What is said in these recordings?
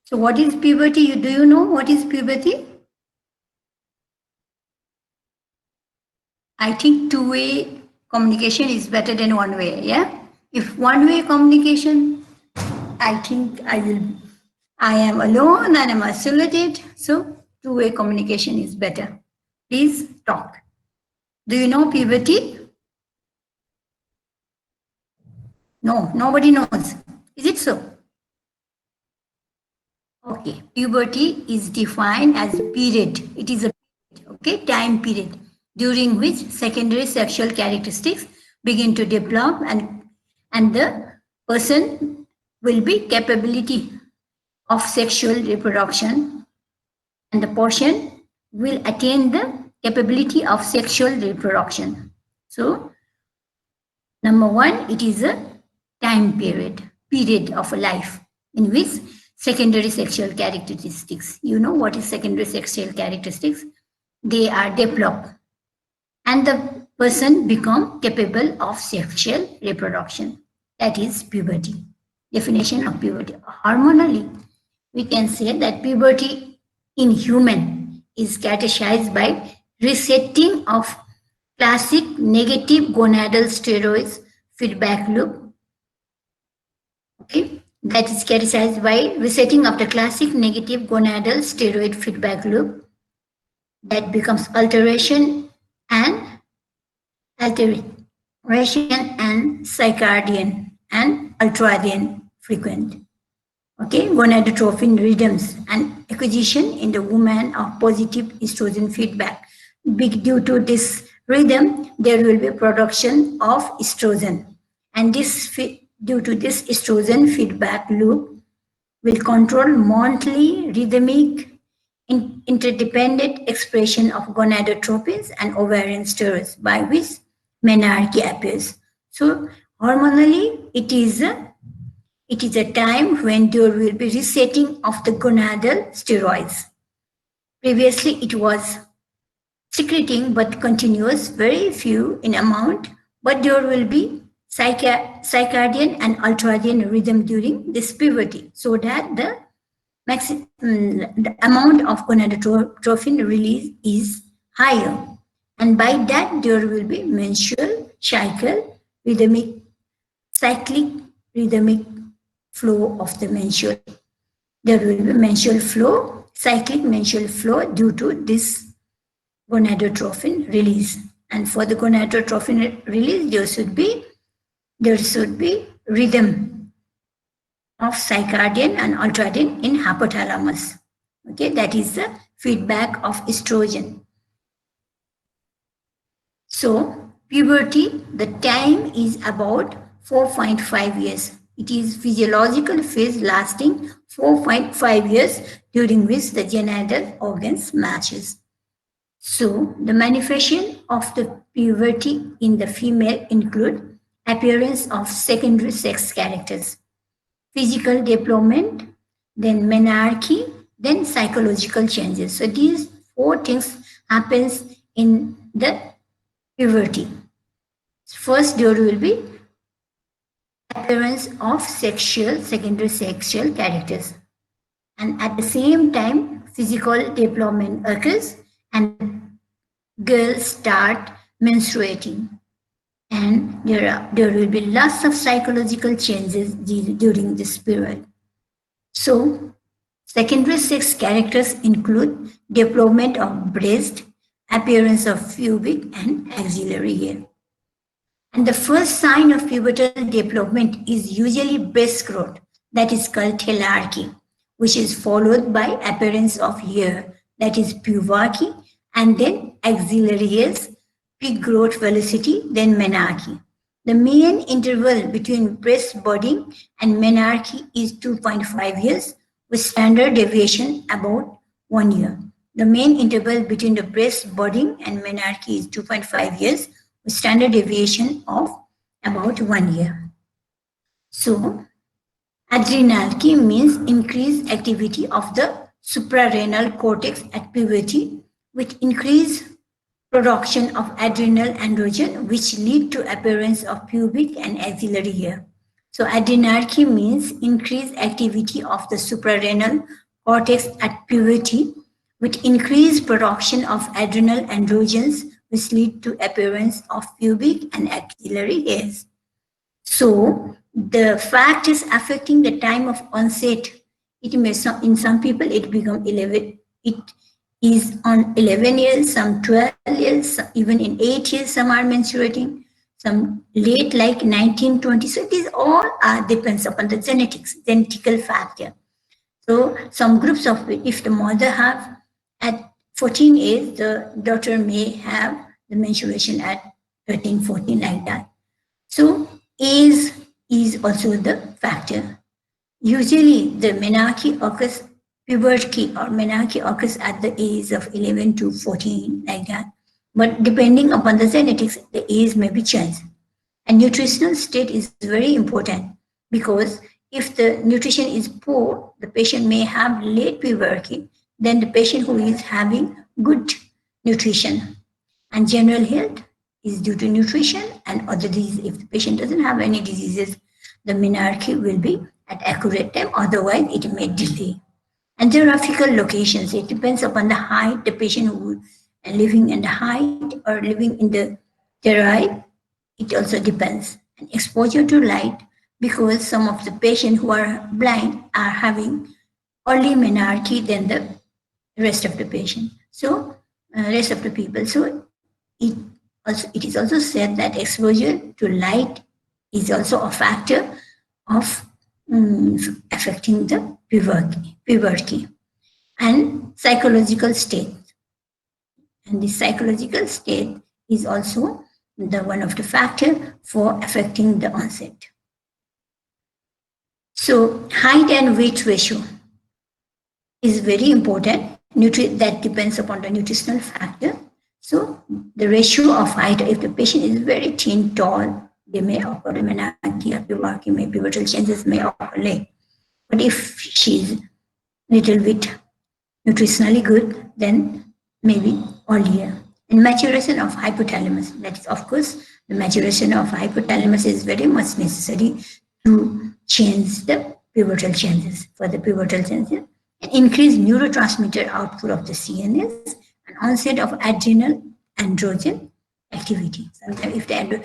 So what is puberty? Do you know what is puberty? I think two-way communication is better than one way, yeah? If one-way communication, I think I am alone and I'm isolated, so two-way communication is better. Please talk. Do you know puberty? No, nobody knows. Is it so? Okay, puberty is defined as period. It is a period, okay, time period during which secondary sexual characteristics begin to develop and the person will be capability of sexual reproduction and the person will attain the capability of sexual reproduction. So, number one, it is a time period of a life in which secondary sexual characteristics, you know what is secondary sexual characteristics? They are developed and the person become capable of sexual reproduction. That is puberty. Definition of puberty. Hormonally, we can say that puberty in human is characterized by resetting of classic negative gonadal steroids feedback loop. Okay, that is characterized by resetting of the classic negative gonadal steroid feedback loop that becomes and alteration and circadian and ultradian frequent. Okay, gonadotrophin rhythms and acquisition in the woman of positive estrogen feedback. Due to this rhythm, there will be production of estrogen, and due to this estrogen feedback loop will control monthly rhythmic interdependent expression of gonadotropins and ovarian steroids by which menarche appears. So hormonally, it is a time when there will be resetting of the gonadal steroids. Previously, it was secreting but continuous, very few in amount, but there will be circadian and ultradian rhythm during this puberty so that the amount of gonadotropin release is higher. And by that, there will be menstrual cycle, cyclic rhythmic flow of the menstrual. There will be menstrual flow, cyclic menstrual flow due to this gonadotropin release. And for the gonadotropin release, there should be rhythm of circadian and ultradian in hypothalamus. Okay, that is the feedback of estrogen. So puberty, the time is about 4.5 years. It is physiological phase lasting 4.5 years during which the genital organs matches. So the manifestation of the puberty in the female include appearance of secondary sex characters, physical development, then menarche, then psychological changes. So these four things happens in the puberty. First, there will be appearance of secondary sexual characters. And at the same time, physical development occurs and girls start menstruating. And there will be lots of psychological changes during this period. So, secondary sex characters include development of breast, appearance of pubic and axillary hair. And the first sign of pubertal development is usually breast growth, that is called telarche, which is followed by appearance of hair, that is pubarche, and then axillary hairs, peak growth velocity, then menarche. The mean interval between breast budding and menarche is 2.5 years, with standard deviation about 1 year. The mean interval between the breast budding and menarche is 2.5 years, with standard deviation of about 1 year. So, adrenalche means increased activity of the suprarenal cortex at puberty, with increased production of adrenal androgen, which lead to appearance of pubic and axillary hair. So adrenarche means increased activity of the suprarenal cortex at puberty, with increased production of adrenal androgens, which lead to appearance of pubic and axillary hairs. So the fact is affecting the time of onset. It may in some people it become 11. It is on 11 years, some 12 years, even in 8 years. Some are menstruating, some late like 19, 20. So these all are depends upon the genetical factor. So some groups of if the mother have at 14 years, the daughter may have the menstruation at 13, 14 like that. So age is also the factor. Usually the menarche occurs, puberty or menarche occurs at the age of 11 to 14 like that. But depending upon the genetics, the age may be changed. And nutritional state is very important because if the nutrition is poor, the patient may have late puberty than the patient who is having good nutrition. And general health is due to nutrition and other diseases. If the patient doesn't have any diseases, the menarche will be at accurate time, otherwise it may delay. And geographical locations, it depends upon the height, the patient who living in the height or living in the terrain, it also depends. And exposure to light, because some of the patients who are blind are having early menarche than the rest of the patient. So rest of the people. So it is also said that exposure to light is also a factor of affecting the puberty and psychological state. And the psychological state is also the one of the factor for affecting the onset. So height and weight ratio is very important. That depends upon the nutritional factor. So the ratio of height, if the patient is very thin, tall, they may occur menarche or puberty, may pivotal changes may occur late. But if she's little bit nutritionally good, then maybe earlier. And maturation of hypothalamus, that is, of course, the maturation of hypothalamus is very much necessary to change the pivotal changes, for the pivotal changes, and increase neurotransmitter output of the CNS, and onset of adrenal androgen activity. Sometimes if the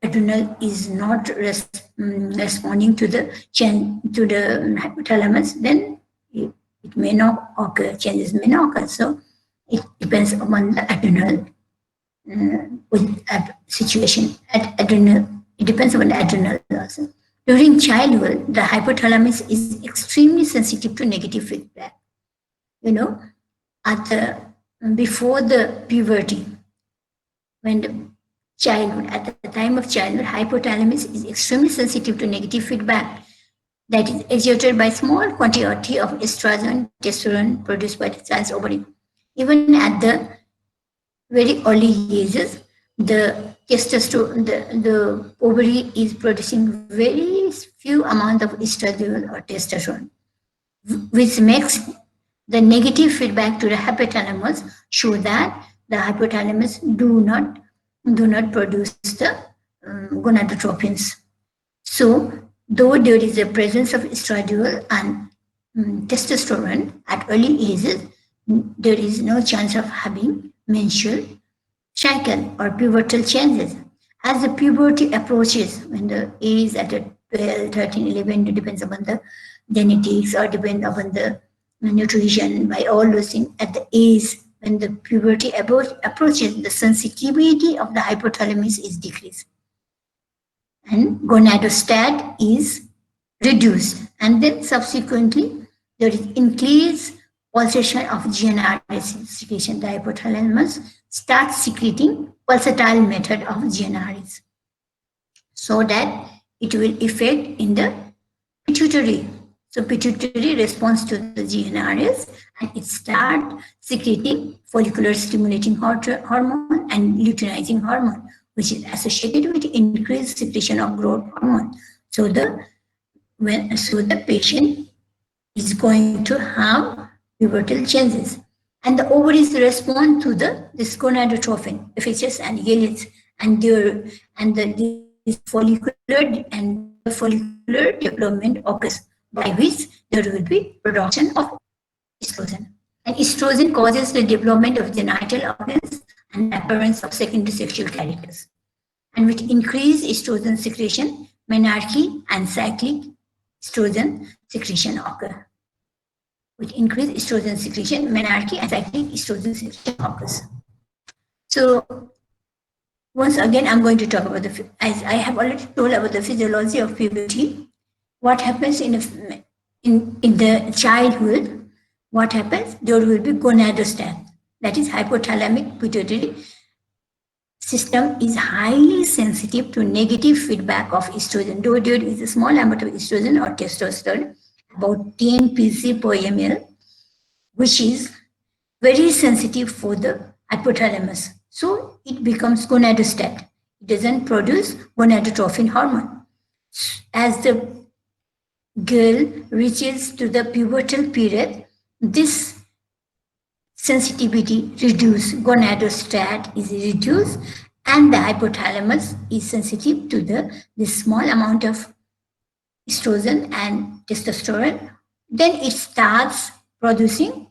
adrenal is not responding to the hypothalamus, then it may not occur, changes may not occur. So it depends upon the adrenal situation. Adrenal, it depends upon the adrenal also. During childhood, the hypothalamus is extremely sensitive to negative feedback. You know, at the before the puberty, when the childhood, at the time of childhood, hypothalamus is extremely sensitive to negative feedback that is exerted by small quantity of estrogen, testosterone produced by the child's ovary. Even at the very early ages, the testosterone, the ovary is producing very few amount of estrogen or testosterone, which makes the negative feedback to the hypothalamus show that the hypothalamus do not produce the gonadotropins. So, though there is a presence of estradiol and testosterone at early ages, there is no chance of having menstrual cycle or pubertal changes. As the puberty approaches, when the age at 12, 13, 11, it depends upon the genetics or depends upon the nutrition, by all those things, at the age when the puberty approaches, the sensitivity of the hypothalamus is decreased and gonadostat is reduced, and then subsequently there is increased pulsation of GnRH secretion. The hypothalamus starts secreting pulsatile method of GnRH so that it will affect in the pituitary. So pituitary responds to the GnRH and it starts secreting follicular stimulating hormone and luteinizing hormone, which is associated with increased secretion of growth hormone. So the patient is going to have pubertal changes, and the ovaries respond to the this gonadotropin, FHS and ELH, and the this follicular and the follicular development occurs, by which there will be production of estrogen. And estrogen causes the development of genital organs and the appearance of secondary sexual characters. And with increased estrogen secretion, menarche and cyclic estrogen secretion occur. With increased estrogen secretion, menarche and cyclic estrogen secretion occurs. So once again, I'm going to talk about as I have already told about the physiology of puberty. What happens in the childhood? What happens? There will be gonadostat, that is hypothalamic pituitary system is highly sensitive to negative feedback of estrogen. Though there is a small amount of estrogen or testosterone, about 10 pc per ml, which is very sensitive for the hypothalamus. So it becomes gonadostat. It doesn't produce gonadotrophin hormone. As the girl reaches to the pubertal period, this sensitivity reduced, gonadostat is reduced, and the hypothalamus is sensitive to this small amount of estrogen and testosterone. Then it starts producing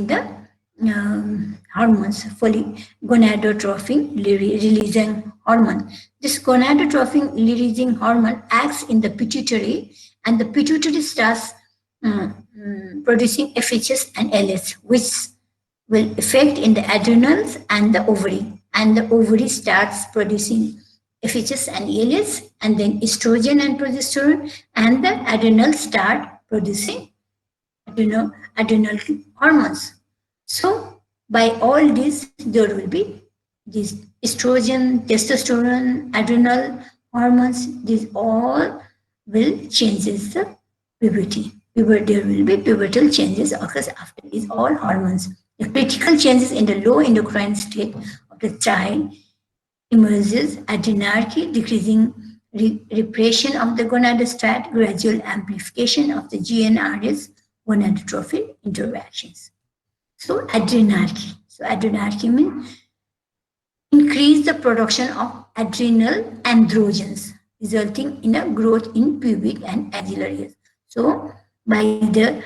the hormones, gonadotrophin releasing hormone. This gonadotrophin releasing hormone acts in the pituitary, and the pituitary starts producing FHS and LH, which will affect in the adrenals and the ovary. And the ovary starts producing FHS and LH, and then estrogen and progesterone, and the adrenals start producing adrenal hormones. So by all this, there will be this estrogen, testosterone, adrenal hormones. These all will changes the puberty. There will be pubertal changes occurs after these all hormones. The critical changes in the low endocrine state of the child emerges adrenarche, decreasing repression of the gonadostat, gradual amplification of the GnRS gonadotrophin interactions. So adrenarche. So adrenarche means increase the production of adrenal androgens, resulting in a growth in pubic and axillary hairs. So by the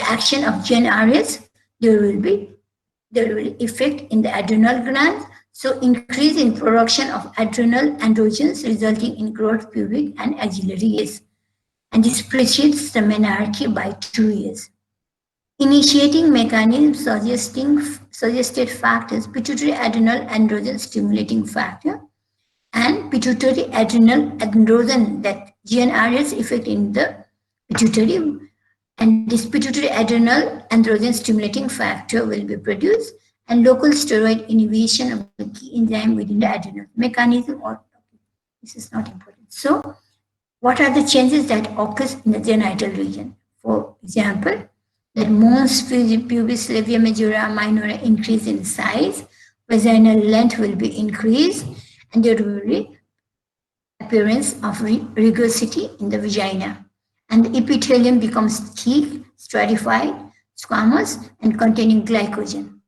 action of GnRS, there will effect in the adrenal glands. So increase in production of adrenal androgens, resulting in growth pubic and axillary hairs. And this precedes the menarche by 2 years. Initiating mechanism suggested factors: pituitary adrenal androgen stimulating factor and pituitary adrenal androgen, that GnRS effect in the pituitary, and this pituitary adrenal androgen stimulating factor will be produced, and local steroid inhibition of the key enzyme within the adrenal mechanism. Or this is not important. So what are the changes that occurs in the genital region? For example, that mons pubis labia majora minora increase in size, vaginal length will be increased, and there will be appearance of rugosity in the vagina, and the epithelium becomes thick, stratified, squamous, and containing glycogen,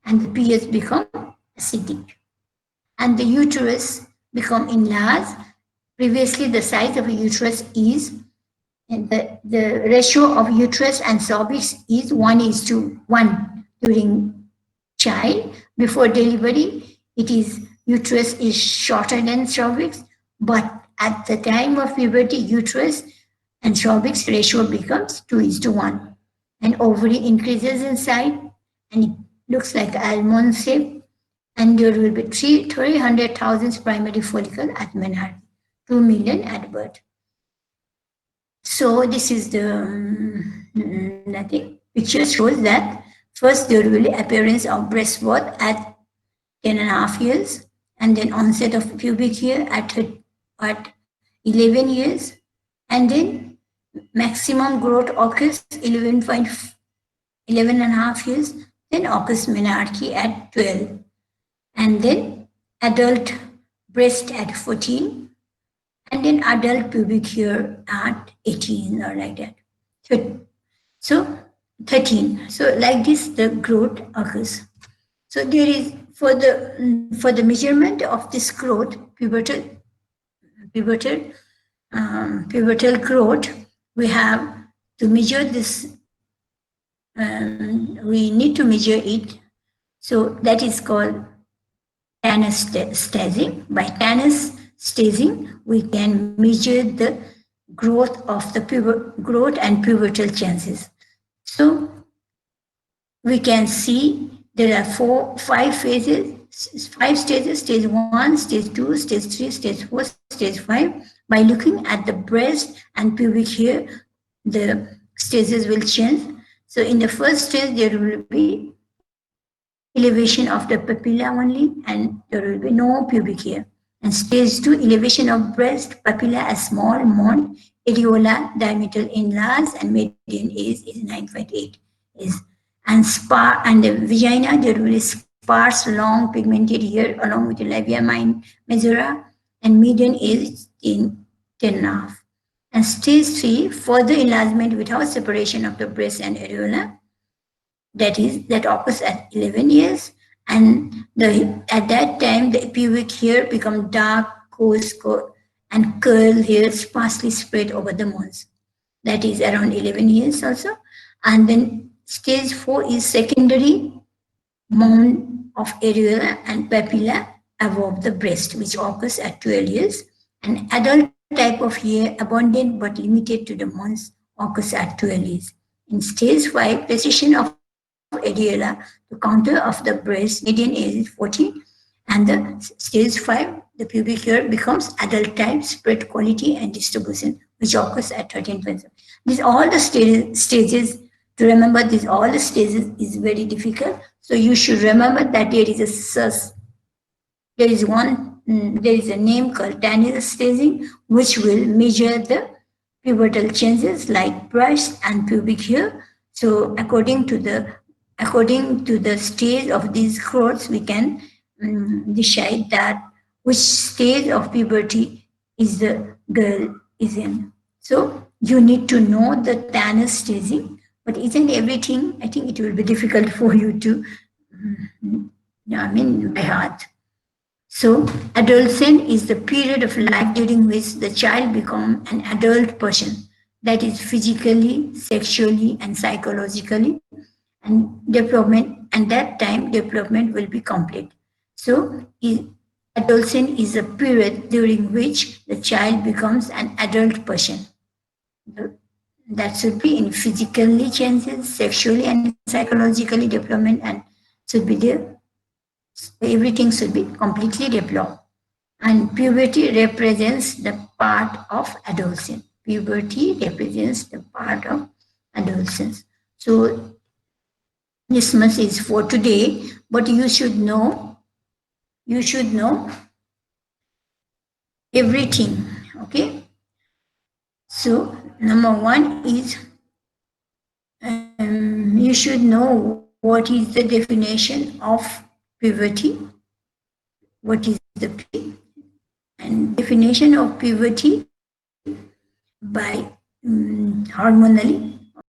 and the pH become acidic, and the uterus become enlarged. Previously, the size of a uterus is, and the ratio of uterus and cervix is 1:1 during child. Before delivery, uterus is shorter than cervix, but at the time of puberty, uterus and cervix ratio becomes 2:1, and ovary increases in size, and it looks like almond shape, and there will be 300,000 primary follicle at menarche, 2 million at birth. So this is the picture shows that first there will be appearance of breast growth at 10.5 years, and then onset of pubic hair at 11 years, and then maximum growth occurs 11.5 years, then occurs menarche at 12, and then adult breast at 14, and then adult pubic hair at 18 or like that. So 13. So like this the growth occurs. So there is for the measurement of this growth, pubertal pubertal growth, we have to measure this. We need to measure it. So that is called Tanner staging. By Tanner staging, we can measure the growth of the growth and pubertal chances. So we can see there are five phases, five stages: stage one, stage two, stage three, stage four, stage five. By looking at the breast and pubic hair, the stages will change. So in the first stage, there will be elevation of the papilla only, and there will be no pubic hair. And stage two, elevation of breast, papilla, a small mound, areola, diameter enlarged, and median is 9.8. Is and and the vagina, there will be sparse, long, pigmented hair along with the labia majora, and median is in 10 and a half. And stage three, further enlargement without separation of the breast and areola, that occurs at 11 years, and at that time the pubic hair become dark, coarse, and curl hair sparsely spread over the mons. That is around 11 years also. And then stage 4 is secondary mound of areola and papilla above the breast, which occurs at 12 years. An adult type of hair, abundant but limited to the mons, occurs at 12 years. In stage 5, precision of areola, the counter of the breast, median age is 40, and the stage 5, the pubic hair becomes adult type, spread quality and distribution, which occurs at 13.7. These all the stages. To remember these all the stages is very difficult. So you should remember that there is there is a name called Tanner staging, which will measure the pubertal changes like breast and pubic hair. So according to the stage of these growths, we can decide that which stage of puberty is the girl is in. So you need to know the Tanner staging, but isn't everything? I think it will be difficult for you to, by heart. So, adolescence is the period of life during which the child becomes an adult person, that is physically, sexually, and psychologically, and development. And that time, development will be complete. So, adolescence is a period during which the child becomes an adult person. That should be in physically changes, sexually and psychologically development, and should be there. Everything should be completely developed. And puberty represents the part of adolescence. Puberty represents the part of adolescence. So this much is for today, but you should know everything. Okay. So number one is you should know what is the definition of puberty, what is the P, and definition of puberty by hormonally.